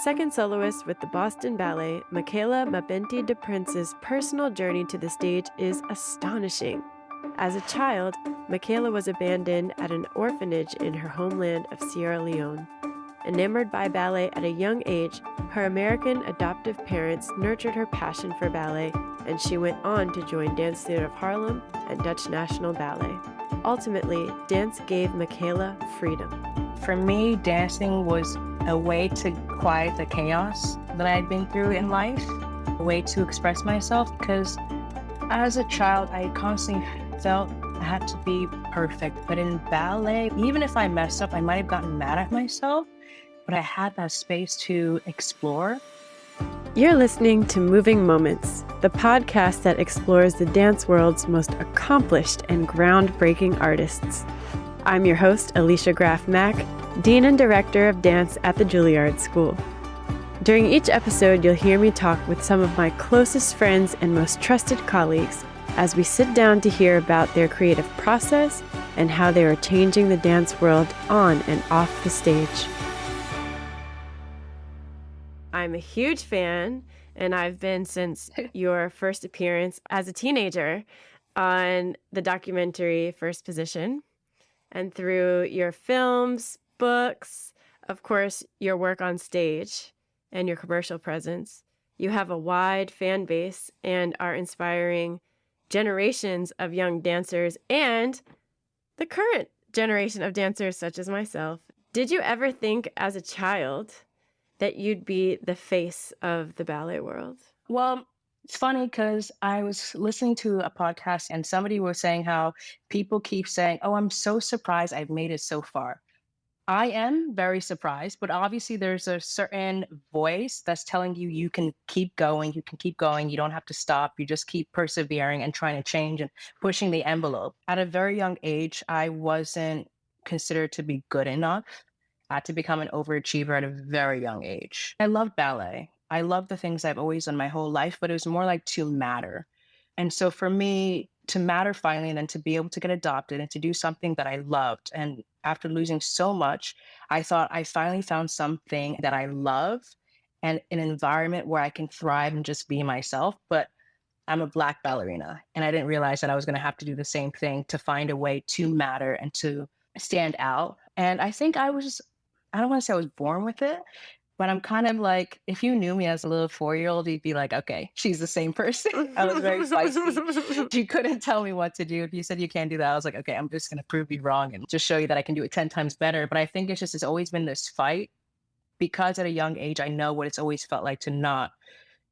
Second soloist with the Boston Ballet, Michaela Mabinty DePrince's personal journey to the stage is astonishing. As a child, Michaela was abandoned at an orphanage in her homeland of Sierra Leone. Enamored by ballet at a young age, her American adoptive parents nurtured her passion for ballet, and she went on to join Dance Theater of Harlem and Dutch National Ballet. Ultimately, dance gave Michaela freedom. For me, dancing was a way to quiet the chaos that I had been through in life, a way to express myself, because as a child, I constantly felt I had to be perfect. But in ballet, even if I messed up, I might have gotten mad at myself, but I had that space to explore. You're listening to Moving Moments, the podcast that explores the dance world's most accomplished and groundbreaking artists. I'm your host, Alicia Graf Mack, Dean and Director of Dance at the Juilliard School. During each episode, you'll hear me talk with some of my closest friends and most trusted colleagues as we sit down to hear about their creative process and how they are changing the dance world on and off the stage. I'm a huge fan, and I've been since your first appearance as a teenager on the documentary First Position, and through your films, books, of course, your work on stage and your commercial presence. You have a wide fan base and are inspiring generations of young dancers and the current generation of dancers such as myself. Did you ever think as a child that you'd be the face of the ballet world? Well, it's funny because I was listening to a podcast and somebody was saying how people keep saying, "Oh, I'm so surprised I've made it so far." I am very surprised, but obviously there's a certain voice that's telling you you can keep going, you don't have to stop, you just keep persevering and trying to change and pushing the envelope. At a very young age, I wasn't considered to be good enough. I had to become an overachiever at a very young age. I loved ballet. I love the things I've always done my whole life, but it was more like to matter. And so for me, to matter finally, and then to be able to get adopted and to do something that I loved. And after losing so much, I thought I finally found something that I love and an environment where I can thrive and just be myself. But I'm a Black ballerina, and I didn't realize that I was going to have to do the same thing to find a way to matter and to stand out. And I think I don't want to say I was born with it, but I'm kind of like, if you knew me as a little 4-year-old, you'd be like, okay, she's the same person. I was very feisty. You couldn't tell me what to do. If you said you can't do that, I was like, okay, I'm just going to prove you wrong and just show you that I can do it 10 times better. But I think it's always been this fight because at a young age, I know what it's always felt like to not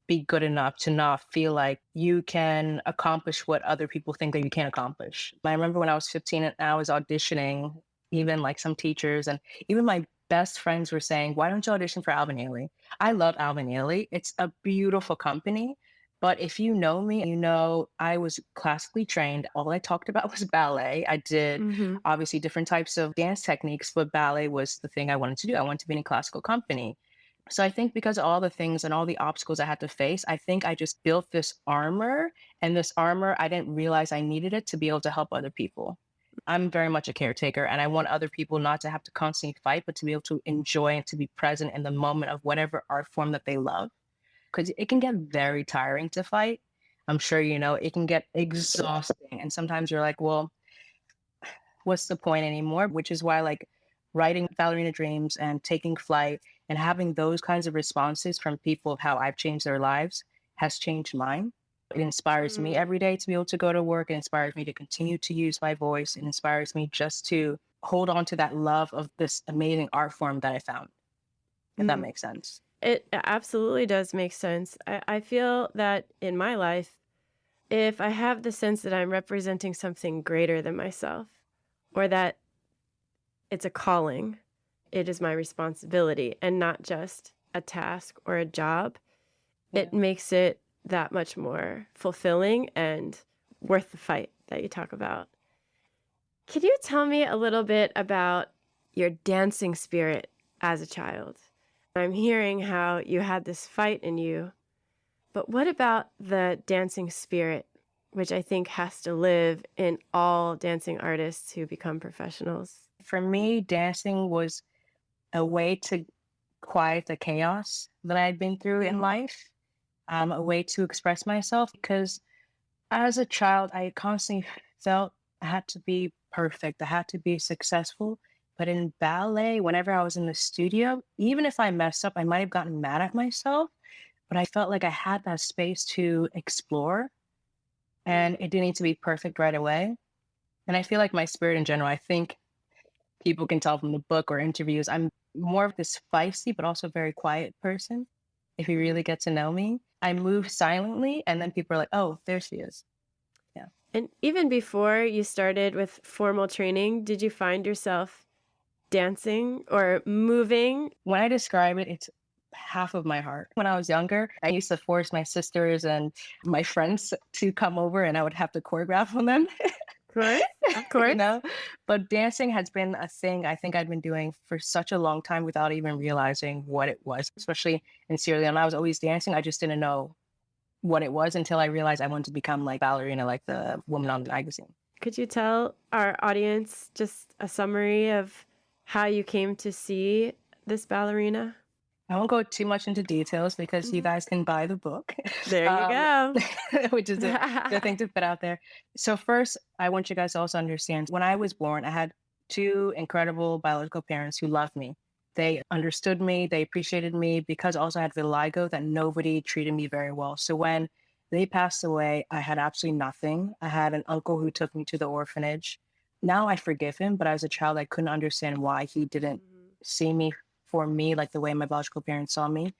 be good enough, to not feel like you can accomplish what other people think that you can't accomplish. I remember when I was 15 and I was auditioning, even like some teachers and even my best friends were saying, why don't you audition for Alvin Ailey? I love Alvin Ailey. It's a beautiful company. But if you know me, you know I was classically trained. All I talked about was ballet. I did obviously different types of dance techniques, but ballet was the thing I wanted to do. I wanted to be in a classical company. So I think because of all the things and all the obstacles I had to face, I think I just built this armor. And this armor, I didn't realize I needed it to be able to help other people. I'm very much a caretaker, and I want other people not to have to constantly fight, but to be able to enjoy and to be present in the moment of whatever art form that they love. Because it can get very tiring to fight. I'm sure you know, it can get exhausting. And sometimes you're like, well, what's the point anymore? Which is why like writing Ballerina Dreams and taking flight and having those kinds of responses from people of how I've changed their lives has changed mine. It inspires me every day to be able to go to work. It inspires me to continue to use my voice. It inspires me just to hold on to that love of this amazing art form that I found, if that makes sense. It absolutely does make sense. I feel that in my life, if I have the sense that I'm representing something greater than myself, or that it's a calling, it is my responsibility and not just a task or a job, it makes it that much more fulfilling and worth the fight that you talk about. Can you tell me a little bit about your dancing spirit as a child? I'm hearing how you had this fight in you, but what about the dancing spirit, which I think has to live in all dancing artists who become professionals? For me, dancing was a way to quiet the chaos that I had been through in life, a way to express myself. Because as a child, I constantly felt I had to be perfect, I had to be successful. But in ballet, whenever I was in the studio, even if I messed up, I might have gotten mad at myself, but I felt like I had that space to explore and it didn't need to be perfect right away. And I feel like my spirit in general, I think people can tell from the book or interviews, I'm more of this feisty, but also very quiet person. If you really get to know me, I move silently, and then people are like, oh, there she is. Yeah. And even before you started with formal training, did you find yourself dancing or moving? When I describe it, it's half of my heart. When I was younger, I used to force my sisters and my friends to come over and I would have to choreograph on them. Of course, of you course. know but dancing has been a thing I think I'd been doing for such a long time without even realizing what it was, especially in Sierra Leone. I was always dancing, I just didn't know what it was until I realized I wanted to become like ballerina, like the woman on the magazine. Could you tell our audience just a summary of how you came to see this ballerina? I won't go too much into details because you Mhm. guys can buy the book. There you go. Which is the thing to put out there. So first, I want you guys to also understand, when I was born, I had two incredible biological parents who loved me. They understood me, they appreciated me, because also I had vitiligo that nobody treated me very well. So when they passed away, I had absolutely nothing. I had an uncle who took me to the orphanage. Now I forgive him, but as a child, I couldn't understand why he didn't Mhm. see me for me like the way my biological parents saw me.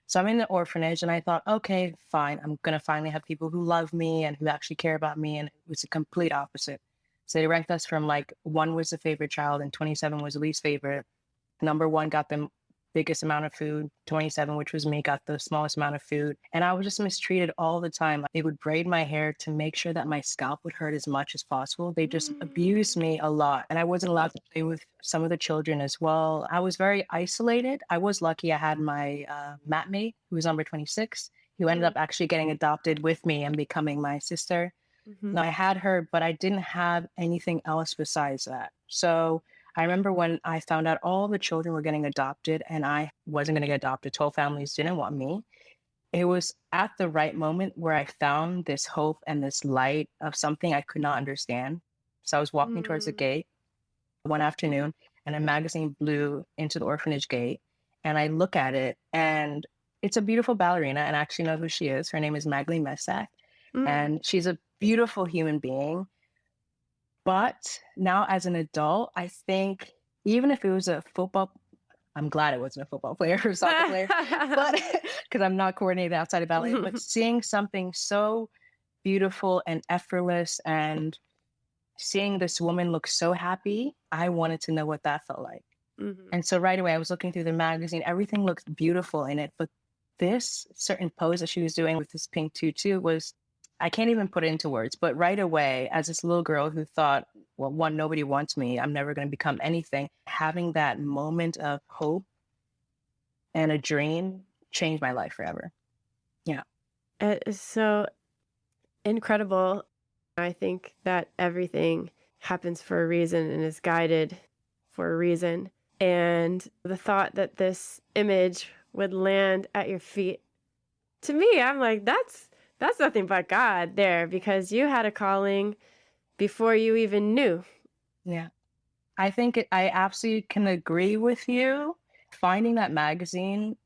So I'm in the orphanage and I thought, okay, fine. I'm going to finally have people who love me and who actually care about me. And it was a complete opposite. So they ranked us from like one was the favorite child and 27 was the least favorite. Number one got the biggest amount of food. 27, which was me, got the smallest amount of food. And I was just mistreated all the time. They would braid my hair to make sure that my scalp would hurt as much as possible. They just abused me a lot. And I wasn't allowed to play with some of the children as well. I was very isolated. I was lucky I had my mat mate, who was number 26, who ended up actually getting adopted with me and becoming my sister. Mhm. Now, I had her, but I didn't have anything else besides that. So I remember when I found out all the children were getting adopted and I wasn't going to get adopted, 12 families didn't want me. It was at the right moment where I found this hope and this light of something I could not understand. So I was walking towards the Mm. gate one afternoon and a magazine blew into the orphanage gate. And I look at it and it's a beautiful ballerina. And I actually know who she is. Her name is Michaela Mabinty, Mm. and she's a beautiful human being. But now as an adult, I think even if it was a football, I'm glad it wasn't a football player or a soccer player, but because I'm not coordinated outside of ballet, but seeing something so beautiful and effortless and seeing this woman look so happy, I wanted to know what that felt like. Mhm. And so right away, I was looking through the magazine. Everything looked beautiful in it, but this certain pose that she was doing with this pink tutu was, I can't even put it into words. But right away, as this little girl who thought, well, one, nobody wants me, I'm never going to become anything, having that moment of hope and a dream changed my life forever. Yeah. It is so incredible. I think that everything happens for a reason and is guided for a reason. And the thought that this image would land at your feet, to me, I'm like, that's nothing but God there, because you had a calling before you even knew. Yeah. I absolutely can agree with you. Finding that magazine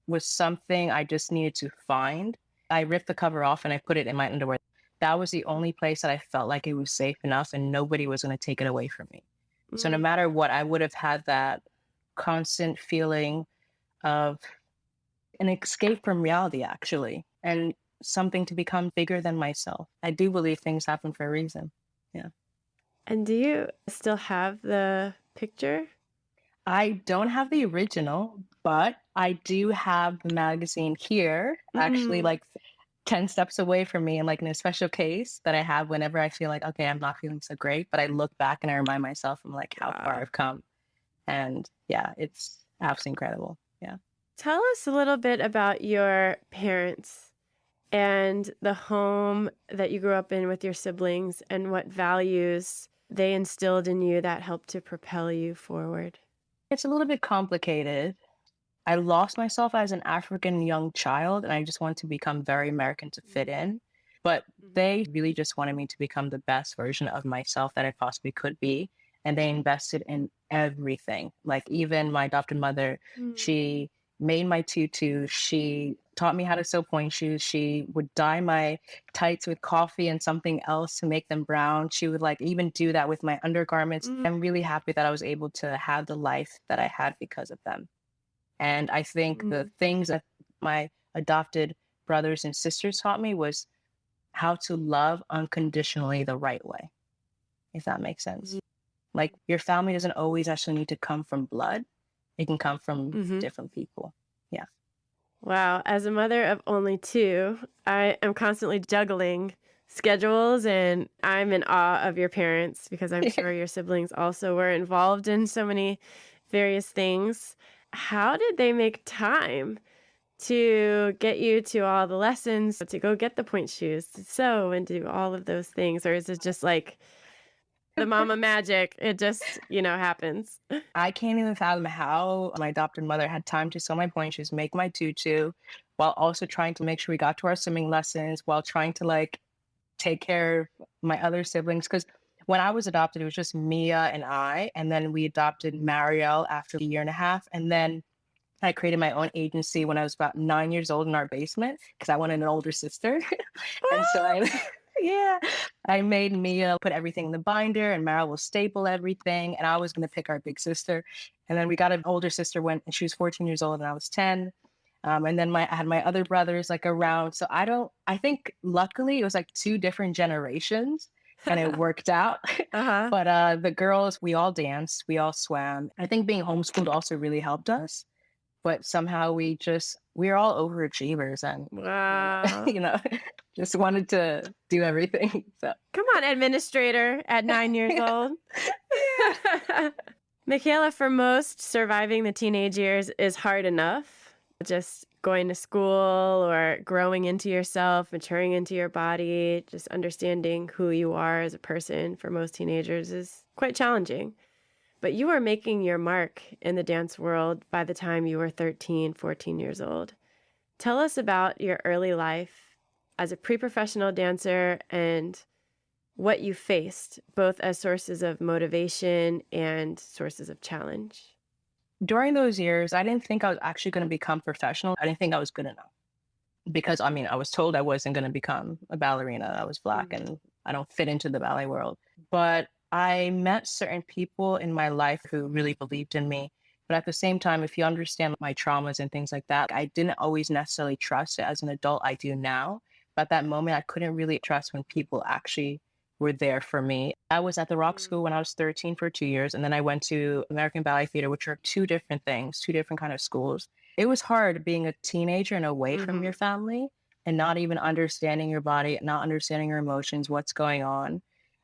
was something I just needed to find. I ripped the cover off and I put it in my underwear. That was the only place that I felt like it was safe enough and nobody was going to take it away from me. So no Mm. matter what, I would have had that constant feeling of an escape from reality, actually, and something to become bigger than myself. I do believe things happen for a reason. Yeah. And do you still have the picture? I don't have the original, but I do have the magazine here, actually, Mm. like 10 steps away from me, and like in a special case that I have whenever I feel like, okay, I'm not feeling so great. But I look back and I remind myself, I'm like, how far Wow. I've come. And yeah, it's absolutely incredible. Yeah. Tell us a little bit about your parents and the home that you grew up in with your siblings and what values they instilled in you that helped to propel you forward. It's a little bit complicated. I lost myself as an African young child, and I just wanted to become very American to fit in. But Mhm. they really just wanted me to become the best version of myself that I possibly could be. And they invested in everything. Like even my adopted mother, Mm. she made my tutu. She taught me how to sew point shoes. She would dye my tights with coffee and something else to make them brown. She would like even do that with my undergarments. Mm. I'm really happy that I was able to have the life that I had because of them. And I think the Mm. things that my adopted brothers and sisters taught me was how to love unconditionally the right way, if that makes sense. Mhm. Like your family doesn't always actually need to come from blood. It can come from Mhm. different people. Yeah. Wow. As a mother of only two, I am constantly juggling schedules, and I'm in awe of your parents because I'm sure your siblings also were involved in so many various things. How did they make time to get you to all the lessons, to go get the point shoes, to sew, and do all of those things? Or is it just like the mama magic? It just, happens. I can't even fathom how my adopted mother had time to sew my point shoes, make my tutu, while also trying to make sure we got to our swimming lessons, while trying to like take care of my other siblings. Because when I was adopted, it was just Mia and I. And then we adopted Marielle after a year and a half. And then I created my own agency when I was about 9 years old in our basement because I wanted an older sister. And so I, yeah, I made Mia put everything in the binder and Marielle will staple everything. And I was going to pick our big sister. And then we got an older sister when she was 14 years old and I was 10. And then I had my other brothers like around. So I think luckily it was like two different generations and it worked out. Uh-huh. But the girls, we all danced, we all swam. I think being homeschooled also really helped us. But somehow we're all overachievers and, Wow. you know, just wanted to do everything. So, Come on, administrator at 9 years old. yeah. Michaela, for most, surviving the teenage years is hard enough. Just going to school or growing into yourself, maturing into your body, just understanding who you are as a person for most teenagers is quite challenging. But you were making your mark in the dance world by the time you were 13, 14 years old. Tell us about your early life as a pre-professional dancer and what you faced, both as sources of motivation and sources of challenge. During those years, I didn't think I was actually going to become professional. I didn't think I was good enough because I mean, I was told I wasn't going to become a ballerina. I was Black Mm. and I don't fit into the ballet world. But I met certain people in my life who really believed in me. But at the same time, if you understand my traumas and things like that, I didn't always necessarily trust it. As an adult, I do now. But at that moment, I couldn't really trust when people actually were there for me. I was at the Rock Mm. School when I was 13 for 2 years, and then I went to American Ballet Theater, which are two different things, two different kind of schools. It was hard being a teenager and away from your Mhm. family and not even understanding your body, not understanding your emotions, what's going on.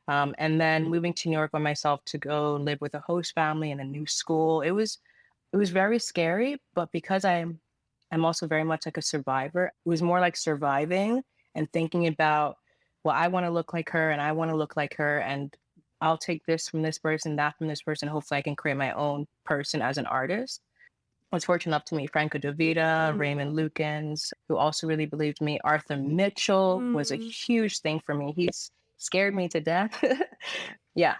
And then moving to New York by myself to go live with a host family in a new school. It was very scary, but because I'm also very much like a survivor, it was more like surviving and thinking about, well, I want to look like her and I want to look like her and I'll take this from this person, that from this person. Hopefully I can create my own person as an artist. I was fortunate enough to meet Franco DeVita, Mhm. Raymond Lukens, who also really believed me. Arthur Mitchell was a Mm. huge thing for me. He's scared me to death. Yeah,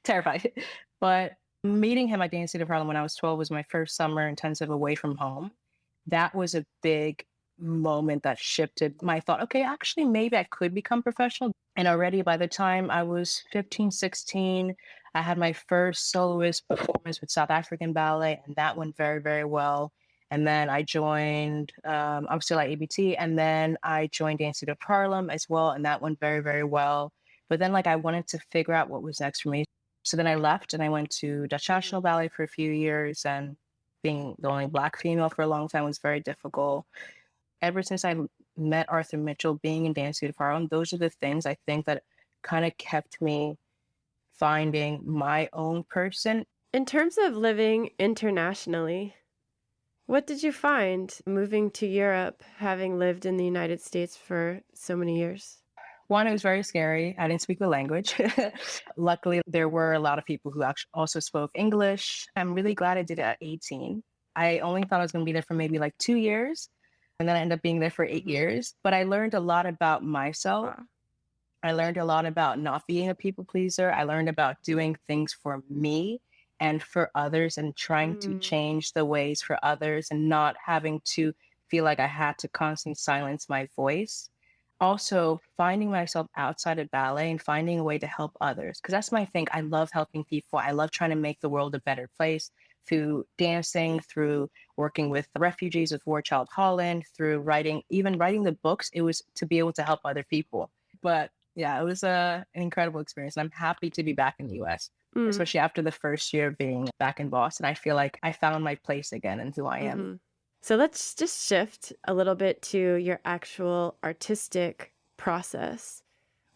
terrified. But meeting him at Dance City of Harlem when I was 12 was my first summer intensive away from home. That was a big moment that shifted my thought. Okay, actually, maybe I could become professional. And already by the time I was 15, 16, I had my first soloist performance with South African Ballet, and that went very, very well. And then I joined, I'm still at ABT, and then I joined Dance Studio of Harlem as well, and that went very, very well. But then, like, I wanted to figure out what was next for me. So then I left and I went to Dutch Mhm. National Ballet for a few years, and being the only Black female for a long time was very difficult. Ever since I met Arthur Mitchell, being in Dance Studio of Harlem, those are the things I think that kind of kept me finding my own person. In terms of living internationally, what did you find moving to Europe, having lived in the United States for so many years? One, it was very scary. I didn't speak the language. Luckily, there were a lot of people who actually also spoke English. I'm really glad I did it at 18 I only thought I was going to be there for maybe like 2 years. And then I ended up being there for 8 years. But I learned a lot about myself. Wow. I learned a lot about not being a people pleaser. I learned about doing things for me and for others and trying to Mm, change the ways for others and not having to feel like I had to constantly silence my voice. Also, finding myself outside of ballet and finding a way to help others. Because that's my thing. I love helping people. I love trying to make the world a better place through dancing, through working with refugees with War Child Holland, through writing, even writing the books. It was to be able to help other people. But yeah, it was an incredible experience. And I'm happy to be back in the US, mm, especially after the first year of being back in Boston. I feel like I found my place again and who I am. mhm. So let's just shift a little bit to your actual artistic process.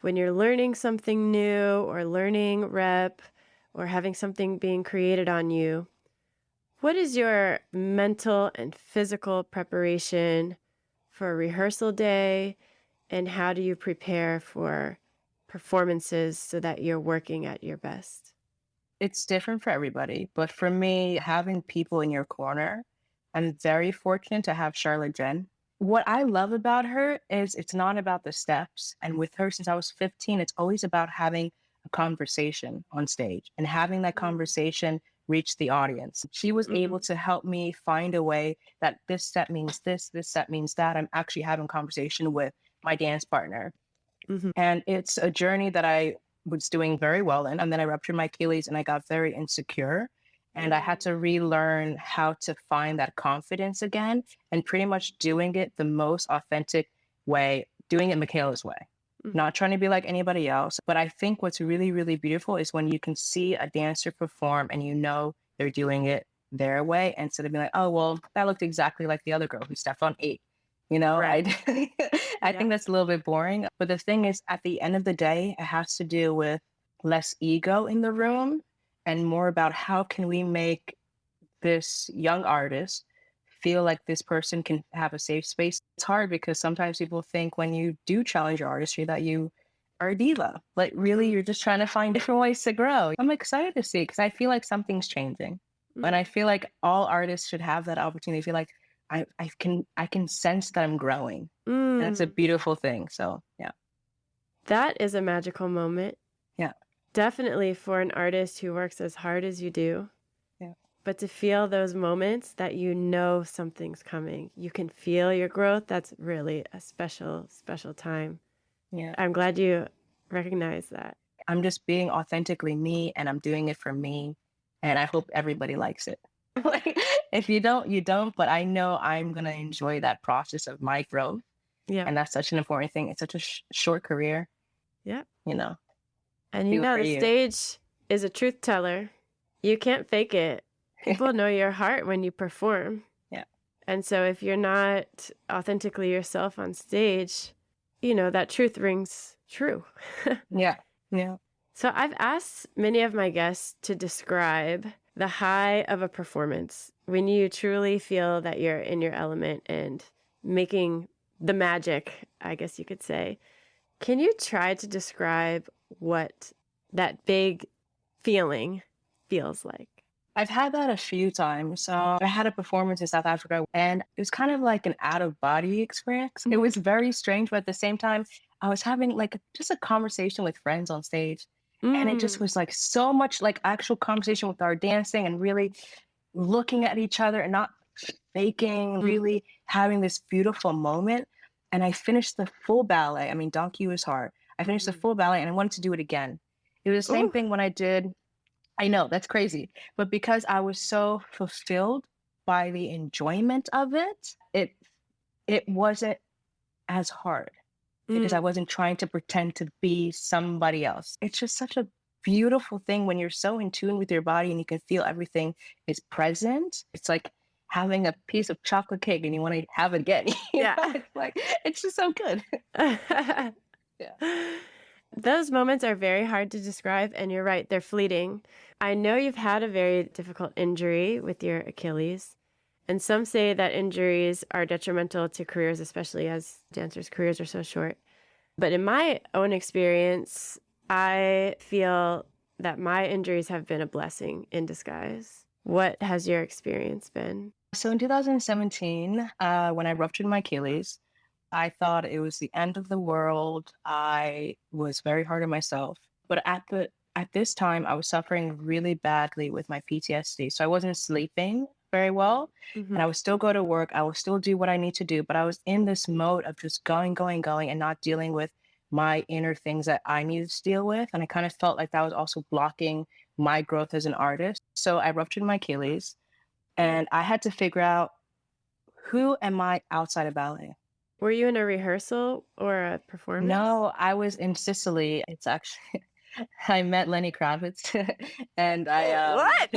When you're learning something new or learning rep or having something being created on you, what is your mental and physical preparation for a rehearsal day? And how do you prepare for performances so that you're working at your best? It's different for everybody, but for me, having people in your corner, I'm very fortunate to have Charlotte Jen. What I love about her is it's not about the steps. And with her, since I was 15, it's always about having a conversation on stage and having that Mm, conversation reach the audience. She was able mhm, to help me find a way that this step means this step means that. I'm actually having conversation with my dance partner. mhm, And it's a journey that I was doing very well in. And then I ruptured my Achilles and I got very insecure. And I had mm, to relearn how to find that confidence again and pretty much doing it the most authentic way, doing it Michaela's way, mhm, not trying to be like anybody else. But I think what's really, really beautiful is when you can see a dancer perform and you know they're doing it their way instead of being like, oh, well, that looked exactly like the other girl who stepped on eight. I right. I Yeah. think that's a little bit boring. But the thing is, at the end of the day, it has to do with less ego in the room and more about how can we make this young artist feel like this person can have a safe space. It's hard because sometimes people think when you do challenge your artistry that you are a diva. Like really, Mm, you're just trying to find different ways to grow. I'm excited to see because I feel like something's changing. And mm, I feel like all artists should have that opportunity. I feel like I can sense that I'm growing. And that's a mm. beautiful thing. So yeah. That is a magical moment. Yeah. Definitely for an artist who works as hard as you do. Yeah. But to feel those moments that you know something's coming, you can feel your growth, that's really a special, special time. Yeah. I'm glad you recognize that. I'm just being authentically me and I'm doing it for me. And I hope everybody likes it. Like, if you don't, you don't. But I know I'm going to enjoy that process of my growth. Yeah. And that's such an important thing. It's such a short career, Yeah. you know, And you do it know, for the you. stage is a truth teller. You can't fake it. People know your heart when you perform. Yeah. And so if you're not authentically yourself on stage, that truth rings true. Yeah. Yeah. So I've asked many of my guests to describe the high of a performance when you truly feel that you're in your element and making the magic, I guess you could say. Can you try to describe what that big feeling feels like? I've had that a few times. So I had a performance in South Africa and it was kind of like an out of body experience. It was very strange, but at the same time, I was having like just a conversation with friends on stage. And it just Mm, was like so much like actual conversation with our dancing and really looking at each other and not faking, mm, really having this beautiful moment. And I finished the full ballet. I mean, Donkey was hard. I finished the mhm. full ballet and I wanted to do it again. It was the same Ooh, thing when I did. I know that's crazy, but because I was so fulfilled by the enjoyment of it, it wasn't as hard because I mm, wasn't trying to pretend to be somebody else. It's just such a beautiful thing when you're so in tune with your body and you can feel everything is present. It's like having a piece of chocolate cake and you want to have it again. yeah. It's like it's just so good. Yeah. Those moments are very hard to describe, and you're right, they're fleeting. I know you've had a very difficult injury with your Achilles, and some say that injuries are detrimental to careers, especially as dancers' careers are so short. But in my own experience, I feel that my injuries have been a blessing in disguise. What has your experience been? So in 2017, when I ruptured my Achilles, I thought it was the end of the world. I was very hard on myself. But at this time, I was suffering really badly with my PTSD. So I wasn't sleeping very well, Mhm. and I would still go to work. I would still do what I need to do, but I was in this mode of just going, going, going, and not dealing with my inner things that I needed to deal with. And I kind of felt like that was also blocking my growth as an artist. So I ruptured my Achilles, and I had to figure out, who am I outside of ballet? Were you in a rehearsal or a performance? No, I was in Sicily. It's actually I met Lenny Kravitz and What?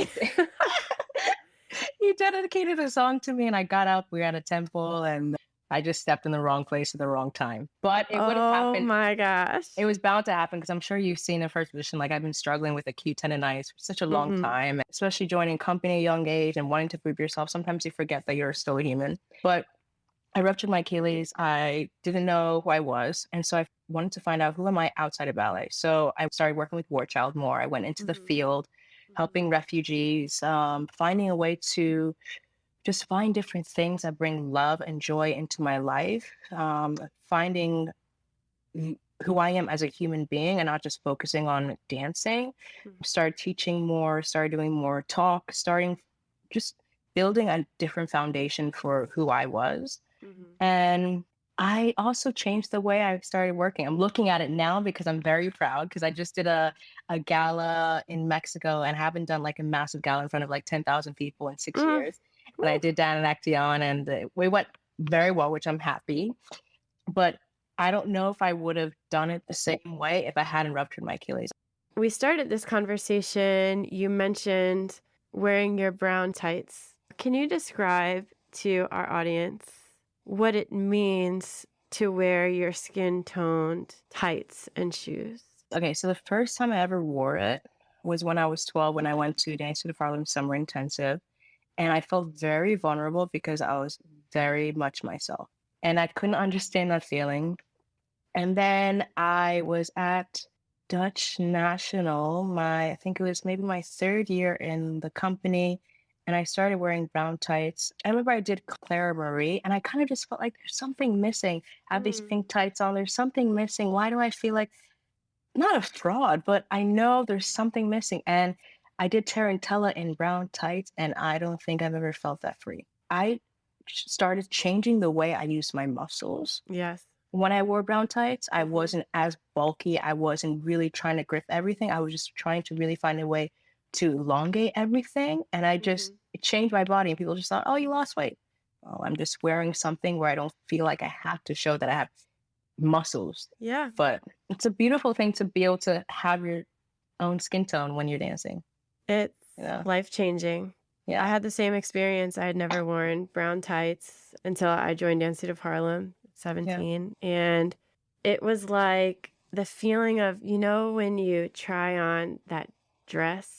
he dedicated a song to me and I got up, we were at a temple and I just stepped in the wrong place at the wrong time. But it would have Oh happened. my gosh. It was bound to happen because I'm sure you've seen in first position, like I've been struggling with acute tendonitis for such a long Mhm. time, especially joining company at a young age and wanting to prove yourself. Sometimes you forget that you're still a human. But I ruptured my Achilles. I didn't know who I was. And so I wanted to find out, who am I outside of ballet? So I started working with War Child more. I went into the Mhm. field, Mhm. helping refugees, finding a way to just find different things that bring love and joy into my life, finding who I am as a human being and not just focusing on dancing. Mhm. Started teaching more, started doing more talk, starting just building a different foundation for who I was. Mhm. And I also changed the way I started working. I'm looking at it now because I'm very proud because I just did a gala in Mexico and haven't done like a massive gala in front of like 10,000 people in 6 Mm. years. And I Woo. did Dan and Action and we went very well, which I'm happy. But I don't know if I would have done it the same way if I hadn't ruptured my Achilles. We started this conversation. You mentioned wearing your brown tights. Can you describe to our audience what it means to wear your skin toned tights and shoes? Okay, so the first time I ever wore it was when I was 12 when I went to Dance to the Harlem Summer Intensive. And I felt very vulnerable because I was very much myself. And I couldn't understand that feeling. And then I was at Dutch National, I think it was maybe my third year in the company. And I started wearing brown tights. I remember I did Clara Marie, and I kind of just felt like there's something missing. I have these Mm. pink tights on, there's something missing. Why do I feel like, not a fraud, but I know there's something missing. And I did Tarantella in brown tights, and I don't think I've ever felt that free. I started changing the way I use my muscles. Yes. When I wore brown tights, I Mhm. wasn't as bulky. I wasn't really trying to grip everything. I was just trying to really find a way to elongate everything. And Mhm. it changed my body. And people just thought, oh, you lost weight. Oh, I'm just wearing something where I don't feel like I have to show that I have muscles. Yeah. But it's a beautiful thing to be able to have your own skin tone when you're dancing, It's you know? life changing. I Yeah. had the same experience. I had never worn brown tights until I joined Dance of Harlem at Yeah. 17. And it was like the feeling of, when you try on that dress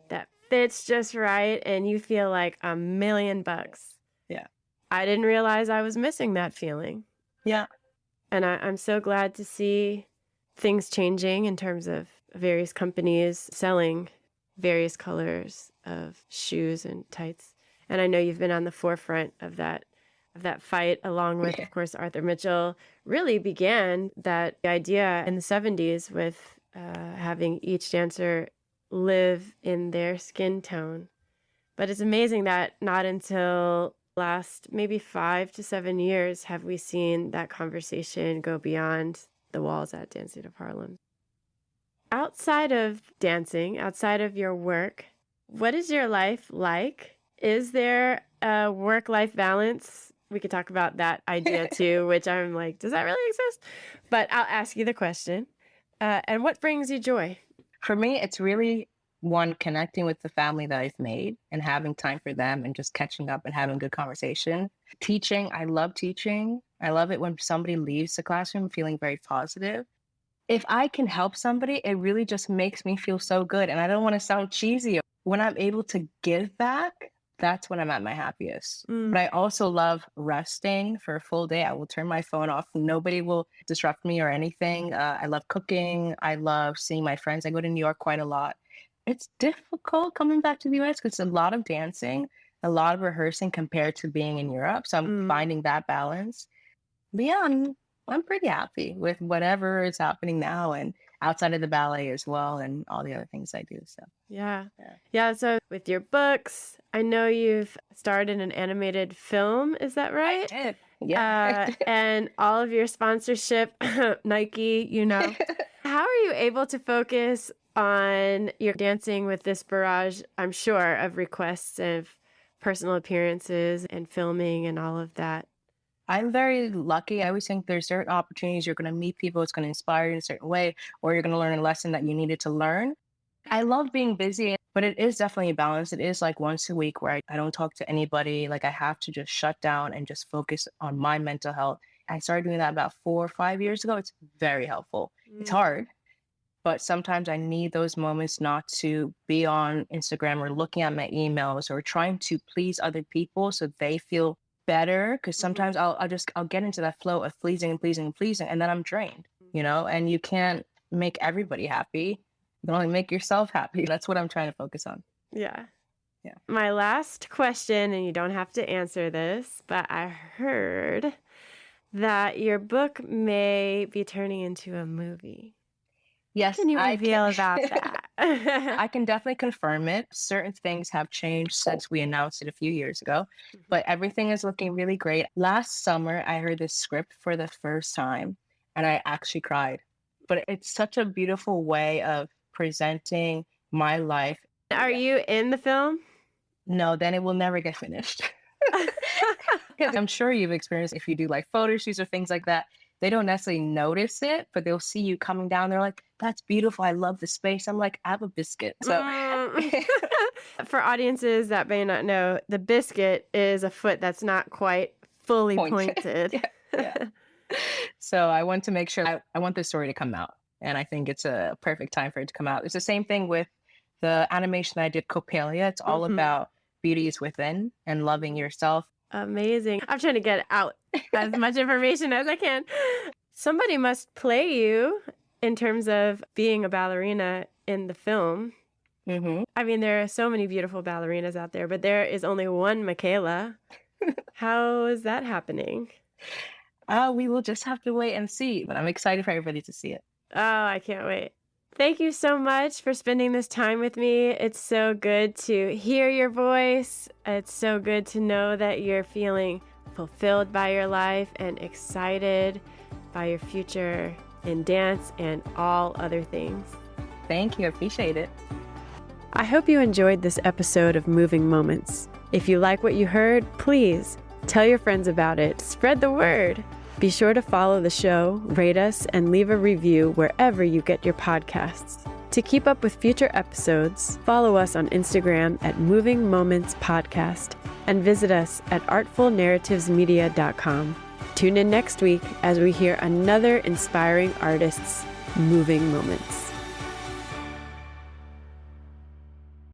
that fits just right and you feel like $1,000,000. Yeah. I didn't realize I was missing that feeling. Yeah. And I'm so glad to see things changing in terms of various companies selling various colors of shoes and tights. And I know you've been on the forefront of that fight along with, Yeah. of course, Arthur Mitchell. Really began that idea in the 70s with having each dancer live in their skin tone. But it's amazing that not until last maybe 5 to 7 years have we seen that conversation go beyond the walls at Dancing of Harlem. Outside of dancing, outside of your work, what is your life like? Is there a work-life balance? We could talk about that idea too, which I'm like, does that really exist? But I'll ask you the question. And what brings you joy? For me, it's really one, connecting with the family that I've made and having time for them and just catching up and having good conversation. Teaching, I love teaching. I love it when somebody leaves the classroom feeling very positive. If I can help somebody, it really just makes me feel so good. And I don't want to sound cheesy. When I'm able to give back, that's when I'm at my happiest. Mm. But I also love resting for a full day. I will turn my phone off. Nobody will disrupt me or anything. I love cooking. I love seeing my friends. I go to New York quite a lot. It's difficult coming back to the US because a lot of dancing, a lot of rehearsing compared to being in Europe. So I'm Mm. finding that balance. But yeah, I'm pretty happy with whatever is happening now and outside of the ballet as well and all the other things I do. So Yeah. yeah. Yeah. So with your books, I know you've starred in an animated film. Is that I right? did. Yeah. And all of your sponsorship, Nike, how are you able to focus on your dancing with this barrage, I'm sure, of requests of personal appearances and filming and all of that? I'm very lucky. I always think there's certain opportunities you're going to meet people, it's going to inspire you in a certain way, or you're going to learn a lesson that you needed to learn. I love being busy, but it is definitely a balance. It is like once a week where I don't talk to anybody. Like I have to just shut down and just focus on my mental health. I started doing that about 4 or 5 years ago. It's very helpful. It's Mm. hard, but sometimes I need those moments not to be on Instagram or looking at my emails or trying to please other people so they feel better. Because Mhm. sometimes I'll get into that flow of pleasing and pleasing and pleasing, and then I'm drained, and you can't make everybody happy. You can only make yourself happy. That's what I'm trying to focus on. Yeah. Yeah. My last question, and you don't have to answer this, but I heard that your book may be turning into a movie. What Yes, can you I can. reveal about that? I can definitely confirm it. Certain things have changed since we announced it a few years ago, Mhm. but everything is looking really great. Last summer, I heard this script for the first time and I actually cried. But it's such a beautiful way of presenting my life. Are you in the film? No, then it will never get finished. Because I'm sure you've experienced if you do like photo shoots or things like that, they don't necessarily notice it, but they'll see you coming down. They're like, that's beautiful. I love the space. I'm like, I have a biscuit. So Mm. For audiences that may not know, the biscuit is a foot that's not quite fully point. pointed. Yeah. Yeah. So I want to make sure I want this story to come out. And I think it's a perfect time for it to come out. It's the same thing with the animation that I did, Copelia. It's all Mhm. about beauty is within and loving yourself. Amazing. I'm trying to get out as much information as I can. Somebody must play you in terms of being a ballerina in the film. Hmm. I mean, there are so many beautiful ballerinas out there, but there is only one Michaela. How is that happening? We will just have to wait and see. But I'm excited for everybody to see it. Oh, I can't wait. Thank you so much for spending this time with me. It's so good to hear your voice. It's so good to know that you're feeling fulfilled by your life and excited by your future in dance and all other things. Thank you. I appreciate it. I hope you enjoyed this episode of Moving Moments. If you like what you heard, please tell your friends about it. Spread the word. Be sure to follow the show, rate us, and leave a review wherever you get your podcasts. To keep up with future episodes, follow us on Instagram at Moving Moments Podcast and visit us at artfulnarrativesmedia.com. Tune in next week as we hear another inspiring artist's moving moments.